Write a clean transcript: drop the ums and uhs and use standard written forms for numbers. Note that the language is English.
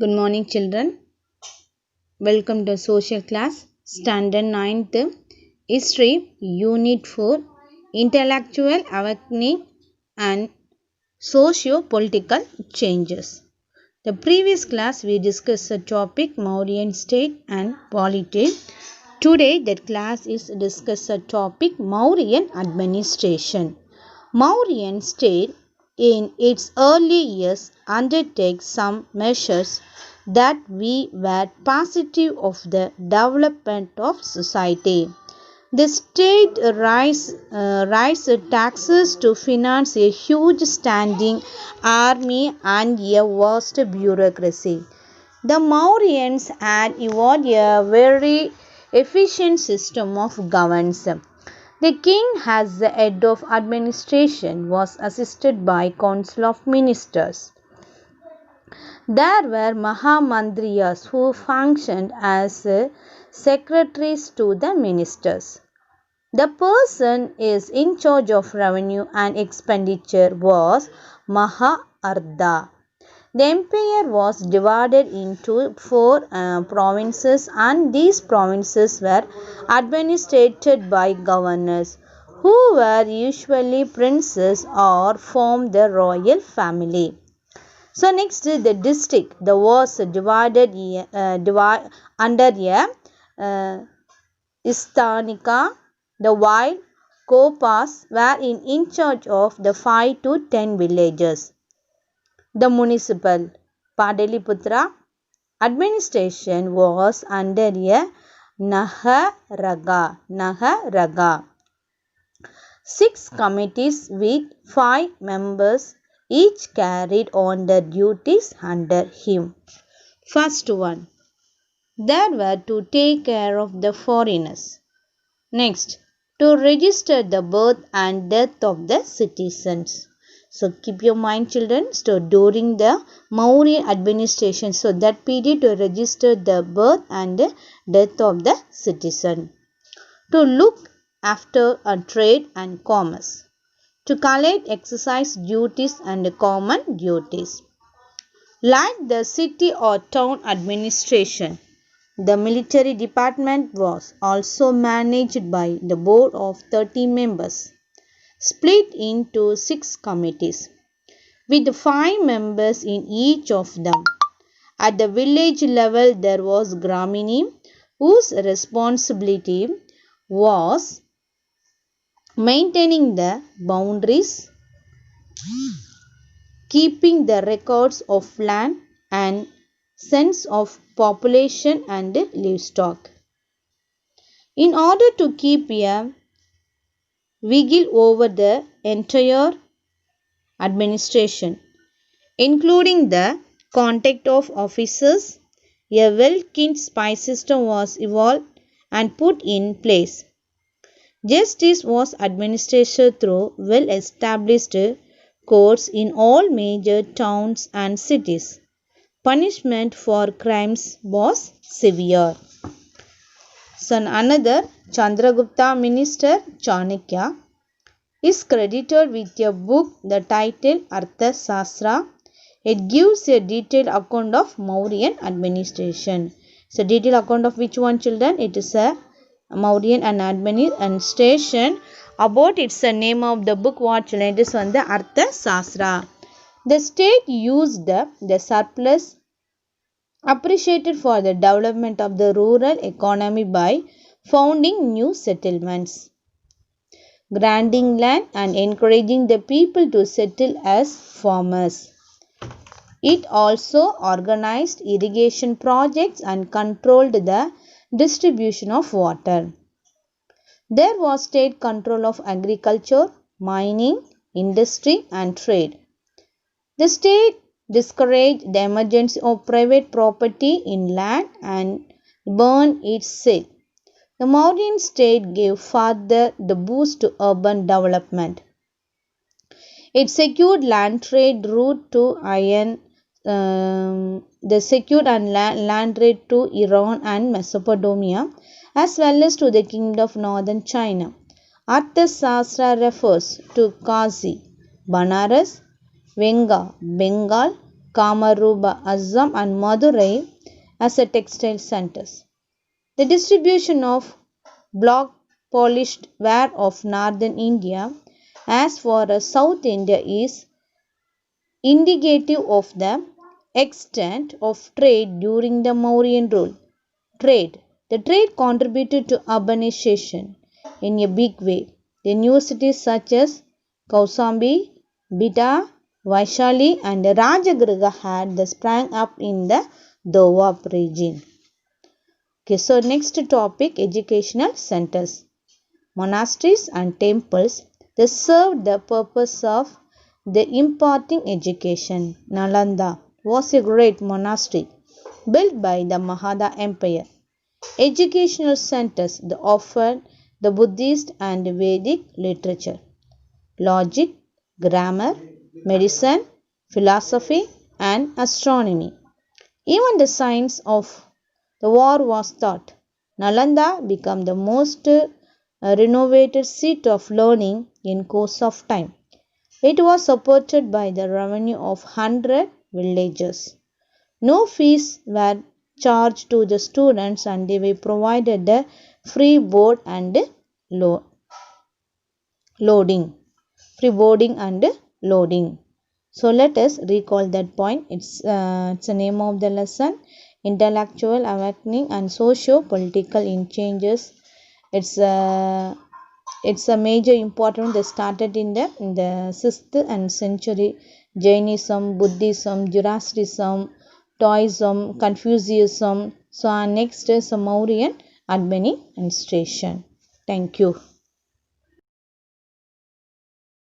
Good morning, children. Welcome to social class, Standard 9th, History, Unit 4, Intellectual Awakening and Socio-Political Changes. The previous class we discussed the topic Mauryan state and polity. Today that class is discuss the topic Mauryan administration. Mauryan state in its early years undertake some measures that were positive of the development of society. The state raised taxes to finance a huge standing army and a vast bureaucracy. The Mauryans had evolved a very efficient system of governance. The king, as the head of administration, was assisted by council of ministers. There were Mahamandriyas who functioned as secretaries to the ministers. The person is in charge of revenue and expenditure was Maharda. The empire was divided into four provinces, and these provinces were administered by governors who were usually princes or formed the royal family. So next the district was divided under a Istanika, the while Kopas were in charge of the 5 to 10 villages. The municipal Padaliputra administration was under a Naharaga. 6 committees with 5 members each carried on their duties under him. First one, there were to take care of the foreigners. Next, to register the birth and death of the citizens. So keep your mind, children. So during the Mauryan administration, so that period to register the birth and death of the citizen. To look after a trade and commerce. To collect exercise duties and common duties. Like the city or town administration, the military department was also managed by the board of 30 members, split into 6 committees, with 5 members in each of them. At the village level, there was Gramini, whose responsibility was maintaining the boundaries, keeping the records of land and census of population and livestock. In order to keep a vigil over the entire administration, including the contact of officers, a well-keyed spy system was evolved and put in place. Justice was administered through well-established courts in all major towns and cities. Punishment for crimes was severe. So another Chandragupta minister Chanakya is credited with a book the title Artha Sastra. It gives a detailed account of Mauryan administration. So detailed account of which one, children? It is a Mauryan and administration. About its name of the book, what, children? It is on the Artha Sastra. The state used the surplus appreciated for the development of the rural economy by founding new settlements, granting land and encouraging the people to settle as farmers. It also organized irrigation projects and controlled the distribution of water. There was state control of agriculture, mining, industry and trade. The state discouraged the emergence of private property in land and burned its sale. The Mauryan state gave further the boost to urban development. It secured land trade route to land trade to Iran and Mesopotamia, as well as to the kingdom of northern China. Arthashastra refers to Kashi, Banaras, Venga, Bengal, Kamaruba, Assam and Madurai as a textile centers. The distribution of block polished ware of northern India as far as South India is indicative of the extent of trade during the Mauryan rule. Trade. The trade contributed to urbanization in a big way. The new cities such as Kausambi, Bita, Vaishali and Rajagriha had sprang up in the Doab region. Okay, so next topic, educational centers. Monasteries and temples, they served the purpose of the imparting education. Nalanda was a great monastery built by the Magadha Empire. Educational centers that offered the Buddhist and Vedic literature, logic, grammar, medicine, philosophy, and astronomy. Even the science of the war was taught. Nalanda became the most renovated seat of learning in course of time. It was supported by the revenue of 100 villages. No fees were charged to the students and they were provided the free board and loading. Free boarding and loading. So let us recall that point. It's the name of the lesson. Intellectual awakening and socio-political changes. It's a major important that started in the 6th and century. Jainism, Buddhism, Zoroastrianism, Taoism, Confucianism. So our next is Mauryan administration. Thank you.